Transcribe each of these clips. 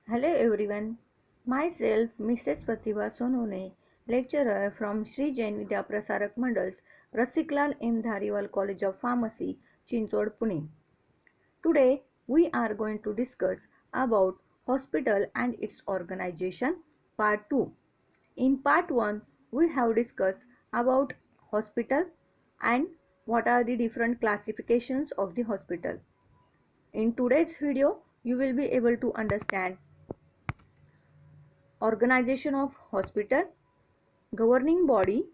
Hello everyone, myself Mrs. Pratibha Sonone, lecturer from Sri Jain Vidya Prasarak Mandal's Rasiklal M. Dhariwal College of Pharmacy, Chinchod, Pune. Today we are going to discuss about hospital and its organization part 2. In part 1 we have discussed about hospital and what are the different classifications of the hospital. In today's video you will be able to understand organization of hospital, governing body,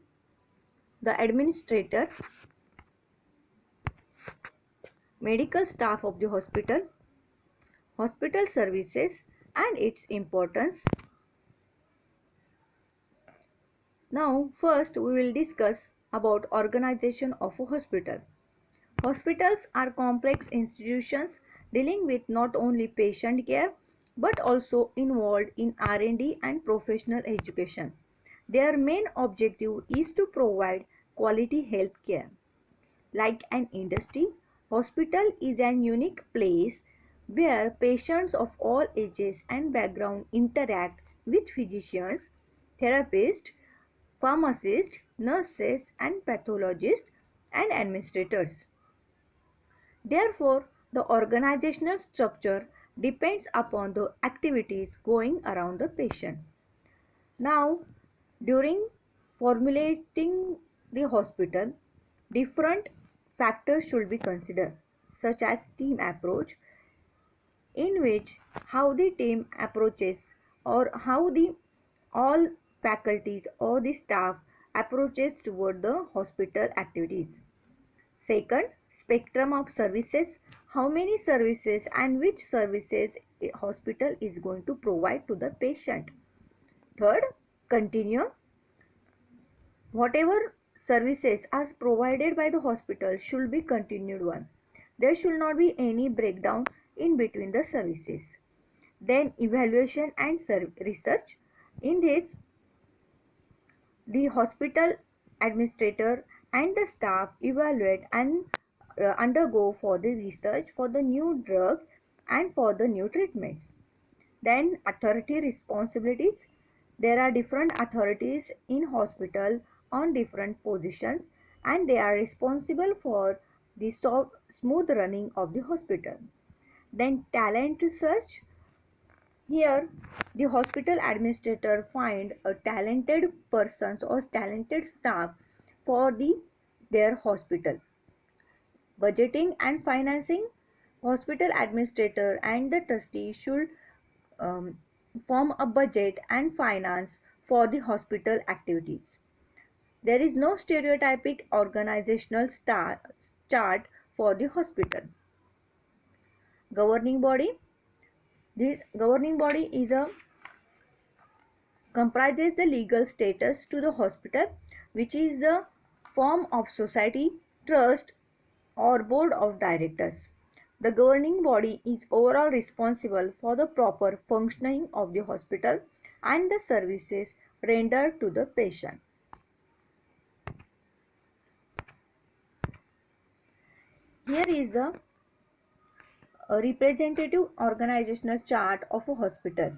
the administrator, medical staff of the hospital, hospital services and its importance. Now first we will discuss about organization of a hospital. Hospitals are complex institutions dealing with not only patient care but also involved in R&D and professional education. Their main objective is to provide quality health care. Like an industry, hospital is an unique place where patients of all ages and background interact with physicians, therapists, pharmacists, nurses and pathologists and administrators. Therefore, the organizational structure depends upon the activities going around the patient. Now, during formulating the hospital, different factors should be considered, such as team approach, in which how the team approaches or how the all faculties or the staff approaches toward the hospital activities. Second, spectrum of services, how many services and which services a hospital is going to provide to the patient. Third, continuum, whatever services are provided by the hospital should be continued one. There should not be any breakdown in between the services. Then evaluation and research. In this, the hospital administrator and the staff evaluate and undergo for the research for the new drugs and for the new treatments. Then authority responsibilities. There are different authorities in hospital on different positions and they are responsible for the smooth running of the hospital. Then talent search. Here the hospital administrator find a talented persons or talented staff for their hospital. Budgeting and financing. Hospital administrator and the trustee should um, form a budget and finance for the hospital activities. There is no stereotypic organizational chart for the hospital. Governing body. This governing body is a comprises the legal status to the hospital, which is the form of society, trust or board of directors. The governing body is overall responsible for the proper functioning of the hospital and the services rendered to the patient. Here is a representative organizational chart of a hospital.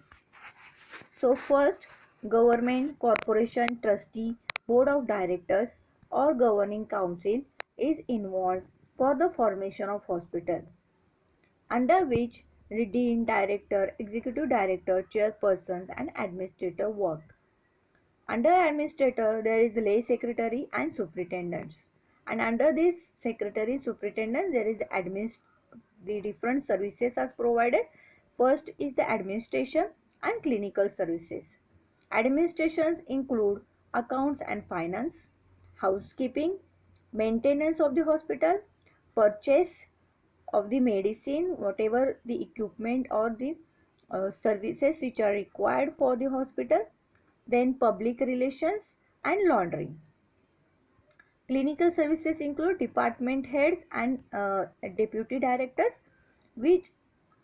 So first, government, corporation, trustee, board of directors or governing council is involved for the formation of hospital, under which the dean, director, executive director, chairpersons and administrator work. Under administrator, there is lay secretary and superintendents. And under this secretary, superintendent, there is the different services as provided. First is the administration and clinical services. Administrations include accounts and finance, housekeeping, maintenance of the hospital, purchase of the medicine, whatever the equipment or the services which are required for the hospital, then public relations and laundering. Clinical services include department heads and deputy directors, which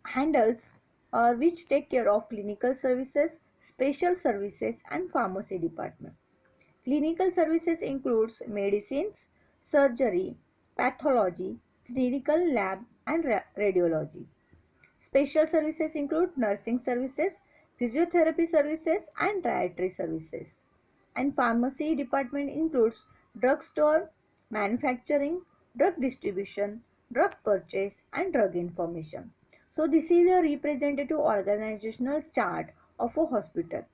handles or which take care of clinical services, special services and pharmacy department. Clinical services includes medicines, surgery, pathology, clinical lab and radiology. Special services include nursing services, physiotherapy services, and dietary services. And pharmacy department includes drugstore, manufacturing, drug distribution, drug purchase, and drug information. So this is a representative organizational chart of a hospital.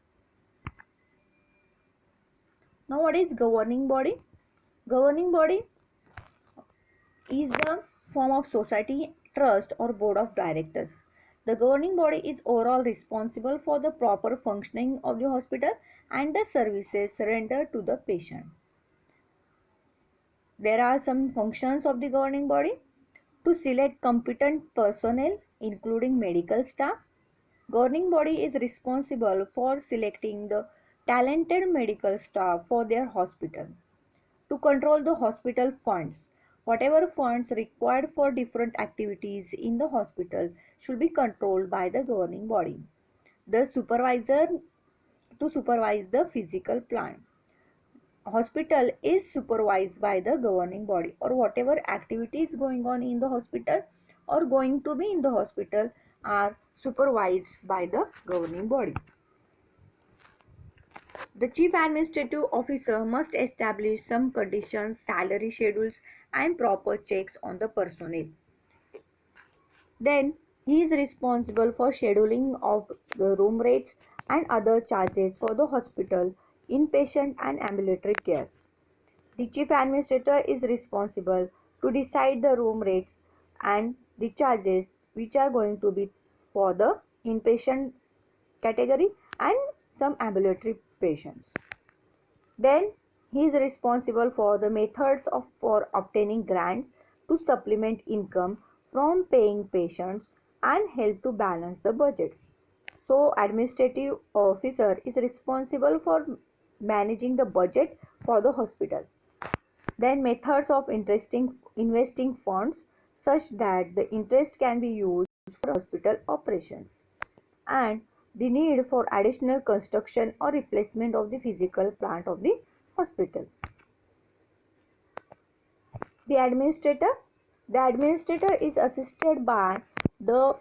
Now what is governing body? Governing body is the form of society, trust, or board of directors. The governing body is overall responsible for the proper functioning of the hospital and the services rendered to the patient. There are some functions of the governing body: to select competent personnel, including medical staff. Governing body is responsible for selecting the talented medical staff for their hospital. To control the hospital funds. Whatever funds required for different activities in the hospital should be controlled by the governing body. The supervisor to supervise the physical plan. Hospital is supervised by the governing body, or whatever activities going on in the hospital or going to be in the hospital are supervised by the governing body. The chief administrative officer must establish some conditions, salary schedules, and proper checks on the personnel. Then he is responsible for scheduling of the room rates and other charges for the hospital, inpatient and ambulatory cares. The chief administrator is responsible to decide the room rates and the charges which are going to be for the inpatient category and some ambulatory patients. Then he is responsible for the methods for obtaining grants to supplement income from paying patients and help to balance the budget. So administrative officer is responsible for managing the budget for the hospital. Then methods of investing funds such that the interest can be used for hospital operations, and the need for additional construction or replacement of the physical plant of the hospital. The administrator. The administrator is assisted by the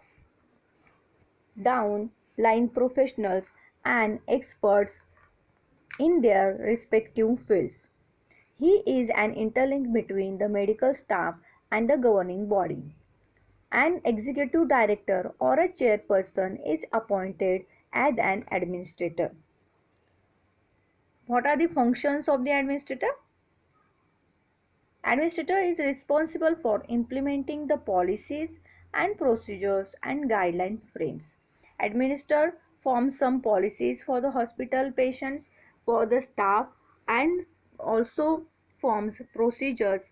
down line professionals and experts in their respective fields. He is an interlink between the medical staff and the governing body. An executive director or a chairperson is appointed as an administrator. What are the functions of the administrator? Administrator is responsible for implementing the policies and procedures and guideline frames. Administrator forms some policies for the hospital patients, for the staff, and also forms procedures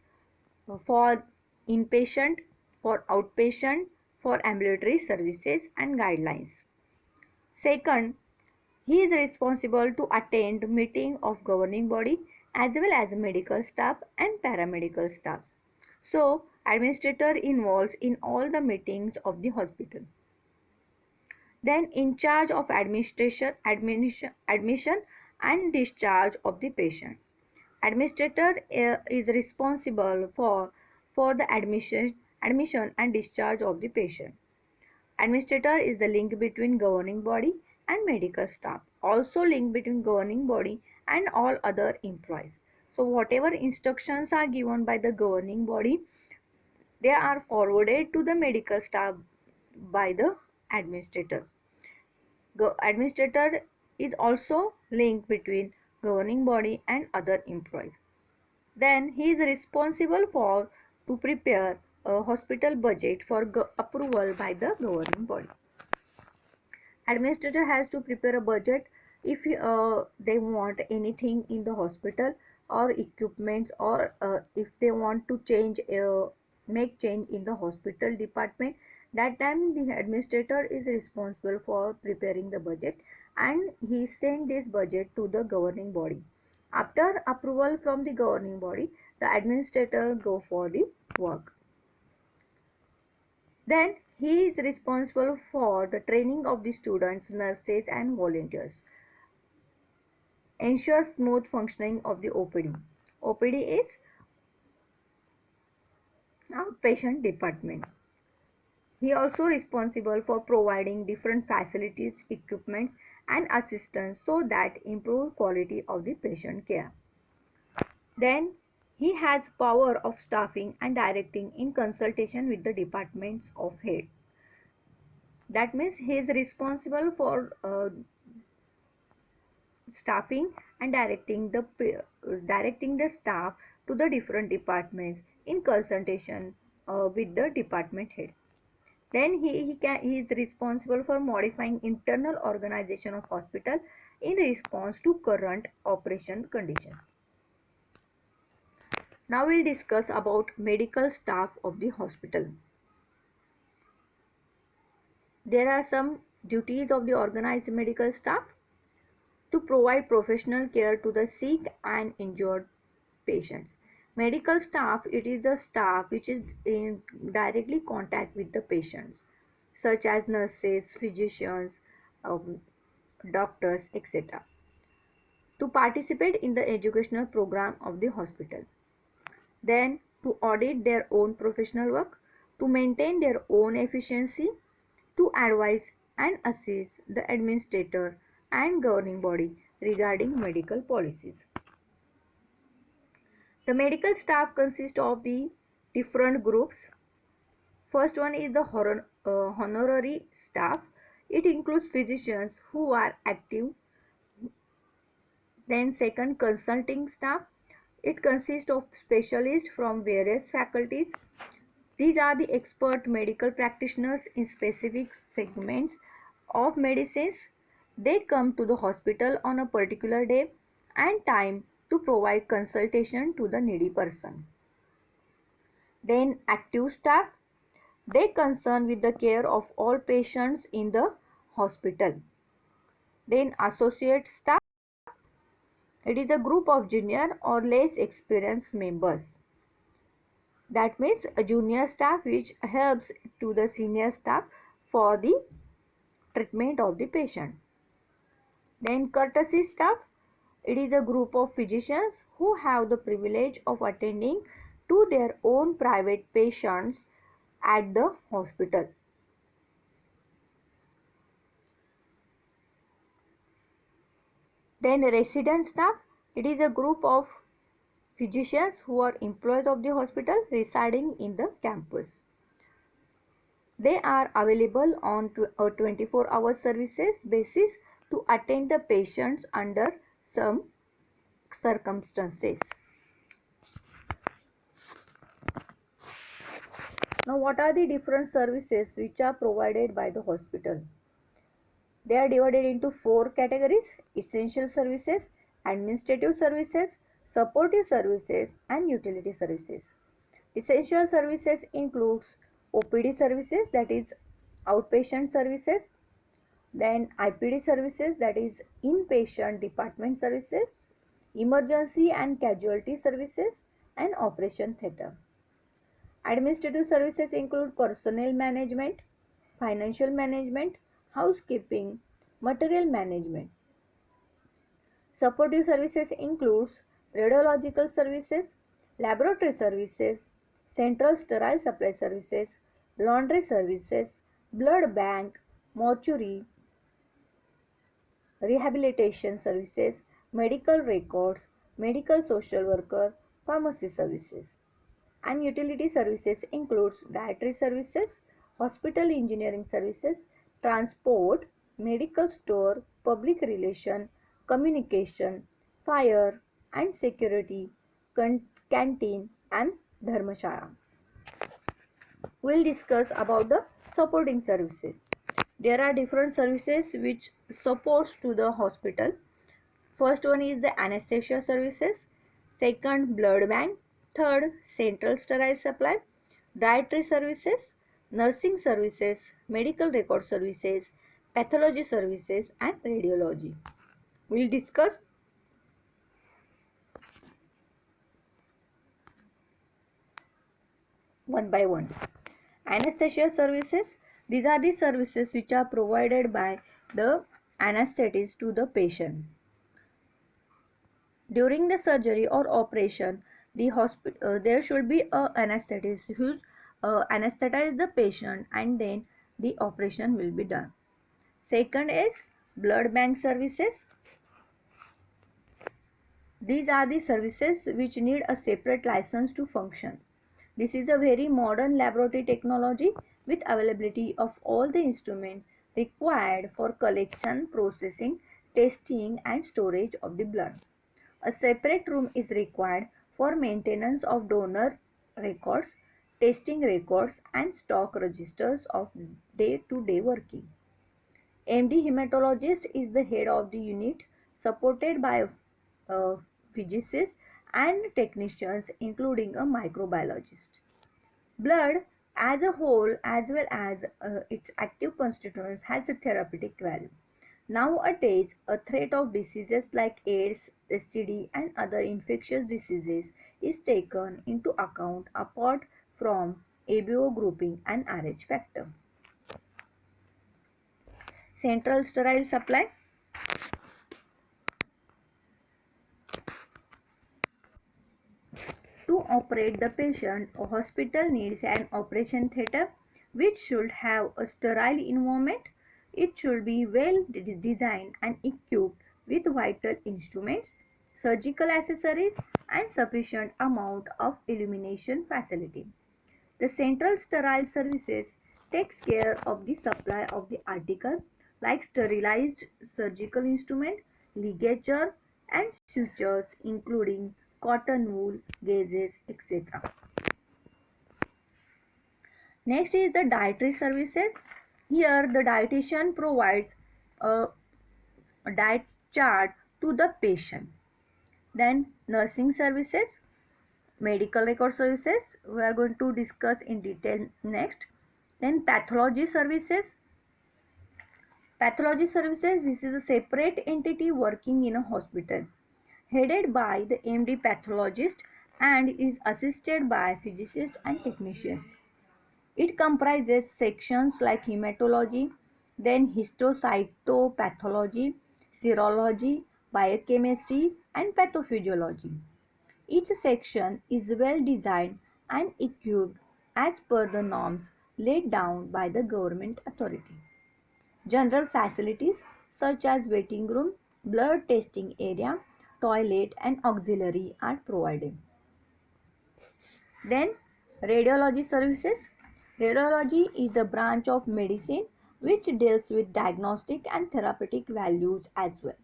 for inpatient, for outpatient, for ambulatory services and guidelines. Second, he is responsible to attend meeting of governing body as well as medical staff and paramedical staffs. So, administrator involves in all the meetings of the hospital. Then in charge of admission and discharge of the patient. Administrator is responsible for the admission and discharge of the patient. Administrator is the link between governing body and medical staff, also link between governing body and all other employees. So whatever instructions are given by the governing body, they are forwarded to the medical staff by the administrator. Administrator is also link between governing body and other employees. Then he is responsible for to prepare a hospital budget for approval by the governing body. Administrator has to prepare a budget if they want anything in the hospital or equipments, or if they want to make change in the hospital department. That time the administrator is responsible for preparing the budget, and he send this budget to the governing body. After approval from the governing body, the administrator go for the work. Then he is responsible for the training of the students, nurses and volunteers. Ensure smooth functioning of the OPD. OPD is outpatient department. He also responsible for providing different facilities, equipment and assistance so that improve quality of the patient care. Then he has power of staffing and directing in consultation with the departments of head. That means he is responsible for staffing and directing the staff to the different departments in consultation with the department heads. Then he is responsible for modifying internal organization of hospital in response to current operation conditions. Now we'll discuss about medical staff of the hospital. There are some duties of the organized medical staff: to provide professional care to the sick and injured patients. Medical staff, it is the staff which is in directly contact with the patients, such as nurses, physicians, doctors, etc. To participate in the educational program of the hospital. Then to audit their own professional work, to maintain their own efficiency, to advise and assist the administrator and governing body regarding medical policies. The medical staff consists of the different groups. First one is the honorary staff. It includes physicians who are active. Then second, consulting staff. It consists of specialists from various faculties. These are the expert medical practitioners in specific segments of medicines. They come to the hospital on a particular day and time to provide consultation to the needy person. Then active staff. They concern with the care of all patients in the hospital. Then associate staff. It is a group of junior or less experienced members. That means a junior staff which helps to the senior staff for the treatment of the patient. Then courtesy staff. It is a group of physicians who have the privilege of attending to their own private patients at the hospital. Then resident staff. It is a group of physicians who are employees of the hospital residing in the campus. They are available on a 24-hour services basis to attend the patients under some circumstances. Now, what are the different services which are provided by the hospital? They are divided into 4 categories: essential services, administrative services, supportive services, and utility services. Essential services includes OPD services, that is outpatient services, then IPD services, that is inpatient department services, emergency and casualty services, and operation theatre. Administrative services include personnel management, financial management, housekeeping, material management. Supportive services includes radiological services, laboratory services, central sterile supply services, laundry services, blood bank, mortuary, rehabilitation services, medical records, medical social worker, pharmacy services. And utility services includes dietary services, hospital engineering services, transport, medical store, public relation, communication, fire and security, canteen and dharmashala. We'll discuss about the supporting services. There are different services which supports to the hospital. First one is the anesthesia services, second blood bank, third central sterile supply, dietary services, nursing services, medical record services, pathology services and radiology. We will discuss one by one. Anesthesia services, these are the services which are provided by the anesthetist to the patient. During the surgery or operation, there should be a anesthetist who anesthetize the patient, and then the operation will be done. Second is blood bank services. These are the services which need a separate license to function. This is a very modern laboratory technology with availability of all the instruments required for collection, processing, testing and storage of the blood. A separate room is required for maintenance of donor records, testing records and stock registers of day-to-day working. MD hematologist is the head of the unit, supported by physicists and technicians including a microbiologist. Blood as a whole as well as its active constituents has a therapeutic value. Nowadays, a threat of diseases like AIDS, STD and other infectious diseases is taken into account apart from ABO grouping and RH factor. Central sterile supply. To operate the patient, a hospital needs an operation theatre which should have a sterile environment. It should be well designed and equipped with vital instruments, surgical accessories and sufficient amount of illumination facility. The Central Sterile Services takes care of the supply of the article like sterilized surgical instrument, ligature and sutures including cotton wool, gauges, etc. Next is the dietary services. Here the dietitian provides a diet chart to the patient. Then nursing services, medical record services we are going to discuss in detail next. Then pathology services. Pathology services, this is a separate entity working in a hospital headed by the MD pathologist and is assisted by physicists and technicians. It comprises sections like hematology, then histocytopathology, serology, biochemistry and pathophysiology. Each section is well designed and equipped as per the norms laid down by the government authority. General facilities such as waiting room, blood testing area, toilet and auxiliary are provided. Then radiology services. Radiology is a branch of medicine which deals with diagnostic and therapeutic values as well.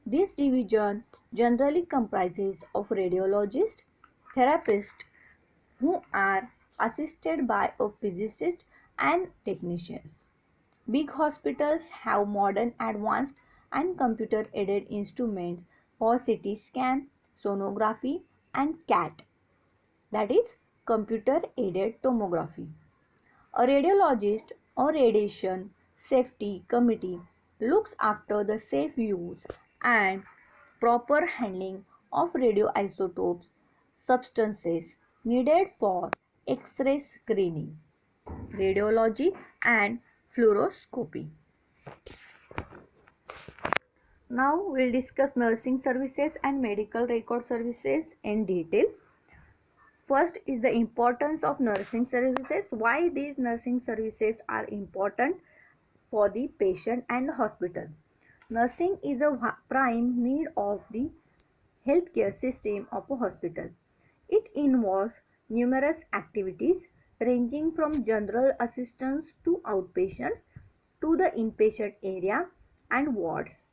This division generally comprises of radiologists, therapists who are assisted by a physicist and technicians. Big hospitals have modern advanced and computer aided instruments for CT scan, sonography and CAT, that is computer aided tomography. A radiologist or radiation safety committee looks after the safe use and proper handling of radioisotopes substances needed for X-ray screening, radiology and fluoroscopy. Now we'll discuss nursing services and medical record services in detail. First is the importance of nursing services. Why these nursing services are important for the patient and the hospital. Nursing is a prime need of the healthcare system of a hospital. It involves numerous activities ranging from general assistance to outpatients to the inpatient area and wards,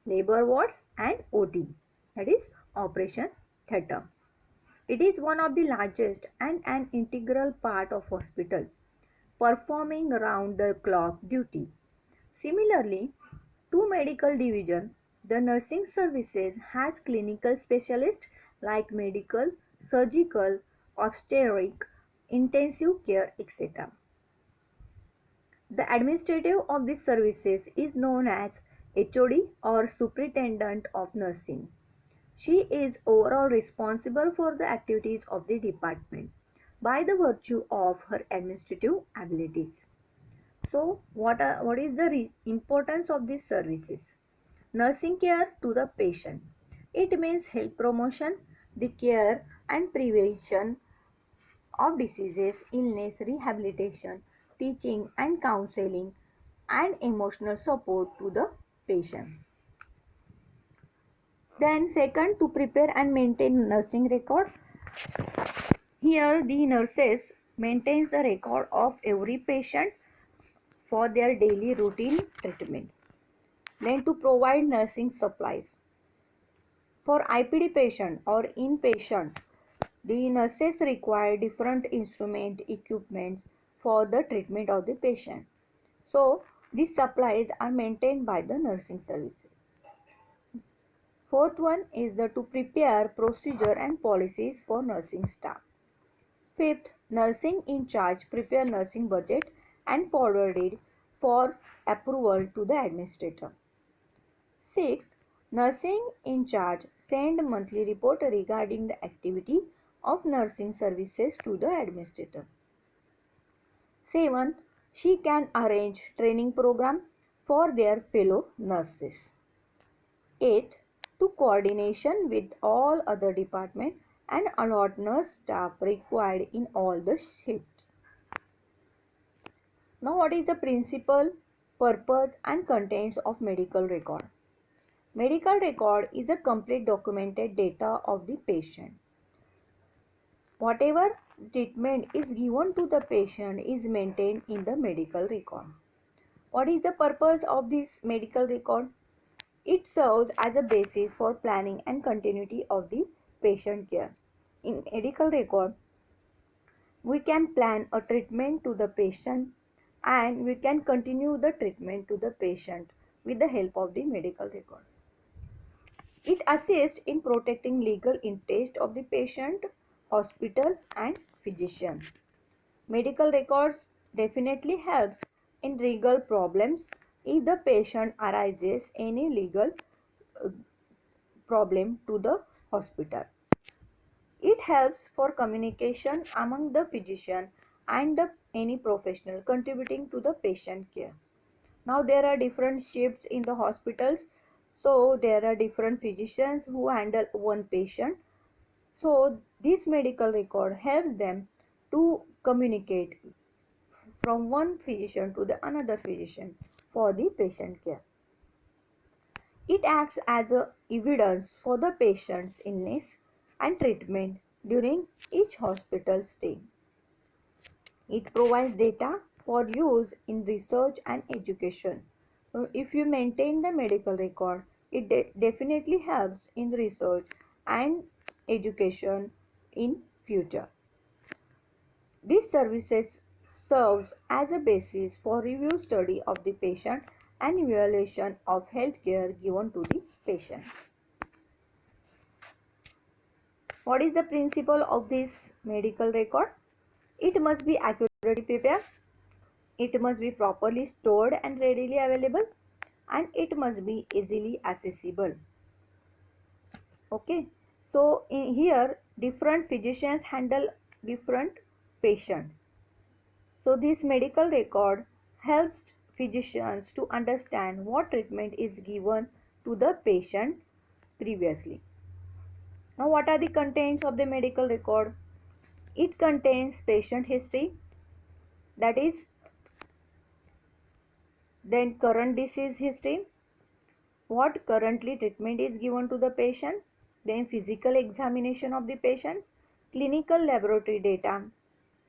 labor wards and OT, that is operation theatre. It is one of the largest and an integral part of hospital, performing round the clock duty. Similarly, to medical division, the nursing services has clinical specialists like medical, surgical, obstetric, intensive care, etc. The administrative of these services is known as HOD or Superintendent of Nursing. She is overall responsible for the activities of the department by the virtue of her administrative abilities. So, what is the importance of these services? Nursing care to the patient. It means health promotion, the care and prevention of diseases, illness, rehabilitation, teaching and counseling, and emotional support to the patient. Then second, to prepare and maintain nursing record. Here the nurses maintains the record of every patient for their daily routine treatment. Then to provide nursing supplies. For IPD patient or inpatient, the nurses require different instrument equipments for the treatment of the patient. So these supplies are maintained by the nursing services. Fourth one is to prepare procedure and policies for nursing staff. Fifth, nursing in charge prepare nursing budget and forward it for approval to the administrator. Sixth, nursing in charge send monthly report regarding the activity of nursing services to the administrator. Seventh, she can arrange training program for their fellow nurses. Eighth, to coordination with all other departments and allot nurse staff required in all the shifts. Now, what is the principle, purpose and contents of medical record? Medical record is a complete documented data of the patient. Whatever treatment is given to the patient is maintained in the medical record. What is the purpose of this medical record? It serves as a basis for planning and continuity of the patient care. In medical record, we can plan a treatment to the patient and we can continue the treatment to the patient with the help of the medical record. It assists in protecting legal interest of the patient, hospital and physician. Medical records definitely helps in legal problems if the patient arises any legal uh, problem to the hospital. It helps for communication among the physician and any professional contributing to the patient care. Now there are different shifts in the hospitals, so there are different physicians who handle one patient. So this medical record helps them to communicate from one physician to the another physician for the patient care. It acts as a evidence for the patient's illness and treatment during each hospital stay. It provides data for use in research and education. So if you maintain the medical record, it definitely helps in research and education in future. This services serves as a basis for review study of the patient and evaluation of health care given to the patient. What is the principle of this medical record? It must be accurately prepared, it must be properly stored and readily available, and it must be easily accessible. Okay, so in here different physicians handle different patients. So this medical record helps physicians to understand what treatment is given to the patient previously. Now what are the contents of the medical record? It contains patient history, that is then current disease history, what currently treatment is given to the patient, then physical examination of the patient, clinical laboratory data.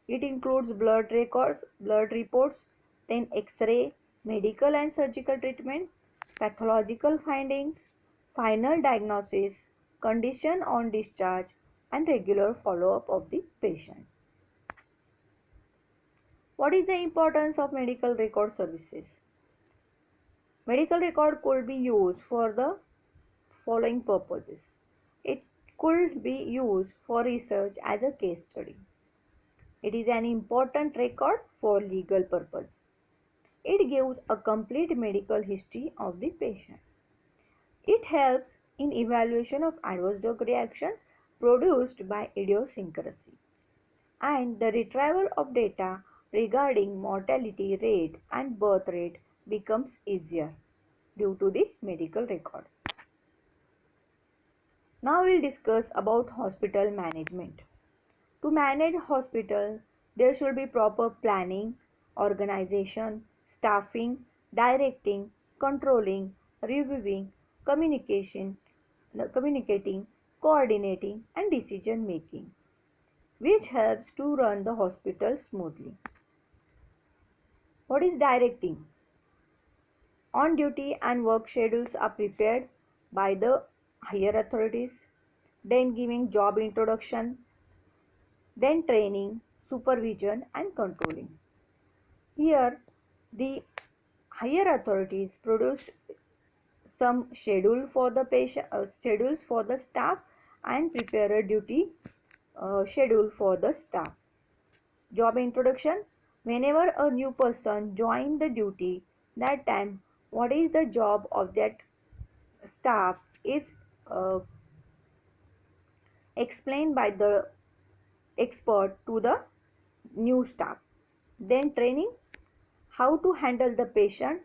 It includes blood records, blood reports, then X-ray, medical and surgical treatment, pathological findings, final diagnosis, condition on discharge, and regular follow-up of the patient. What is the importance of medical record services? Medical record could be used for the following purposes. It could be used for research as a case study. It is an important record for legal purpose. It gives a complete medical history of the patient. It helps in evaluation of adverse drug reaction produced by idiosyncrasy. And the retrieval of data regarding mortality rate and birth rate becomes easier due to the medical records. Now we'll discuss about hospital management. To manage hospital, there should be proper planning, organization, staffing, directing, controlling, reviewing, communicating, coordinating, and decision making, which helps to run the hospital smoothly. What is directing? On duty and work schedules are prepared by the higher authorities, then giving job introduction, then training, supervision, and controlling. Here, the higher authorities produced some schedules for the staff and prepare a duty schedule for the staff. Job introduction: whenever a new person join the duty, that time what is the job of that staff is uh, explained by the expert to the new staff. Then training: how to handle the patient,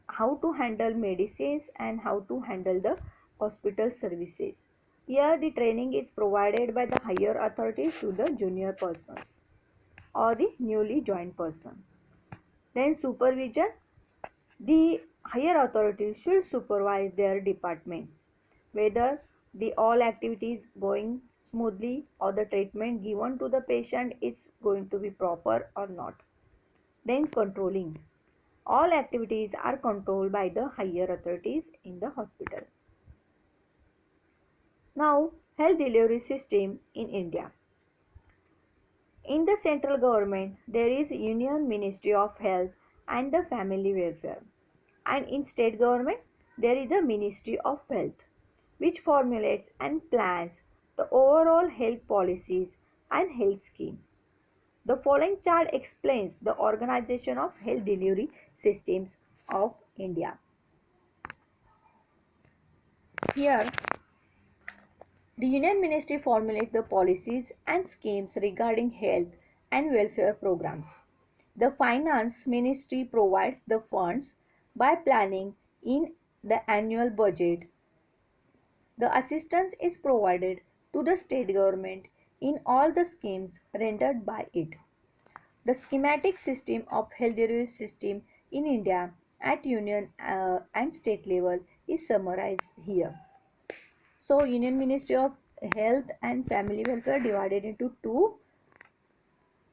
how to handle medicines, and how to handle the hospital services. Here the training is provided by the higher authorities to the junior persons or the newly joined person. Then supervision: the higher authorities should supervise their department whether the all activities going smoothly or the treatment given to the patient is going to be proper or not. Then controlling: all activities are controlled by the higher authorities in the hospital. Now, health delivery system in India. In the central government, there is Union Ministry of Health and the Family Welfare. And in state government, there is a Ministry of Health, which formulates and plans the overall health policies and health scheme. The following chart explains the organization of health delivery systems of India. Here, the Union Ministry formulates the policies and schemes regarding health and welfare programs. The Finance Ministry provides the funds by planning in the annual budget. The assistance is provided to the state government in all the schemes rendered by it. The schematic system of health delivery system in India at union and state level is summarized here. So, Union Ministry of Health and Family Welfare divided into two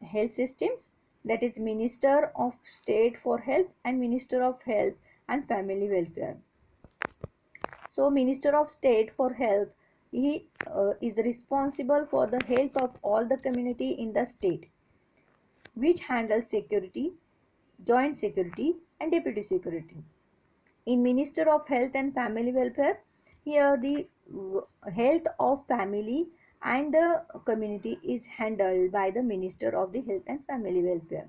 health systems, that is Minister of State for Health and Minister of Health and Family Welfare. So, Minister of State for Health, he is responsible for the health of all the community in the state, which handles security, joint security, and deputy security. In Minister of Health and Family Welfare, here the health of family and the community is handled by the Minister of the Health and Family Welfare,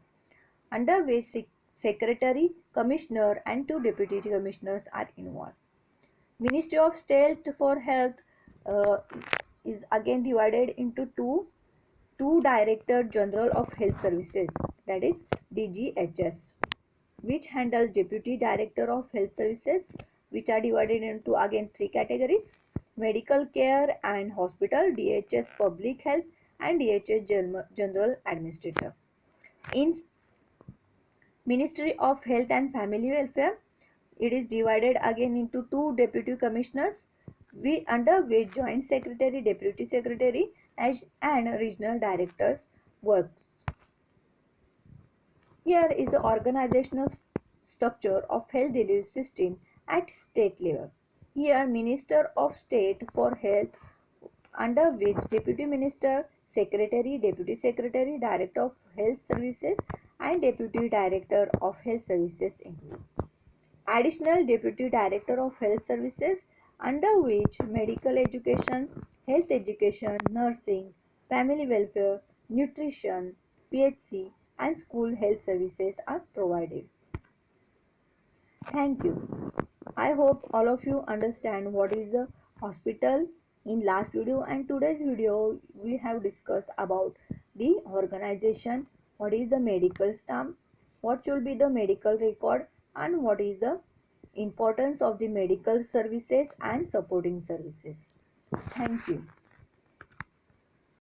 under which Secretary, Commissioner, and two Deputy Commissioners are involved. Ministry of State for Health uh, is again divided into two Director General of Health Services, that is DGHS, which handles Deputy Director of Health Services, which are divided into again three categories: medical care and hospital, DHS public health, and DHS general administrator. In Ministry of Health and Family Welfare, it is divided again into two deputy commissioners, under which joint secretary, deputy secretary, and regional directors works. Here is the organizational structure of health delivery system at state level. Here, Minister of State for Health, under which Deputy Minister, Secretary, Deputy Secretary, Director of Health Services, and Deputy Director of Health Services include. Additional Deputy Director of Health Services, under which medical education, health education, nursing, family welfare, nutrition, PHC, and school health services are provided. Thank you. I hope all of you understand what is the hospital. In last video and today's video, we have discussed about the organization, what is the medical stamp, what should be the medical record, and what is the importance of the medical services and supporting services. Thank you.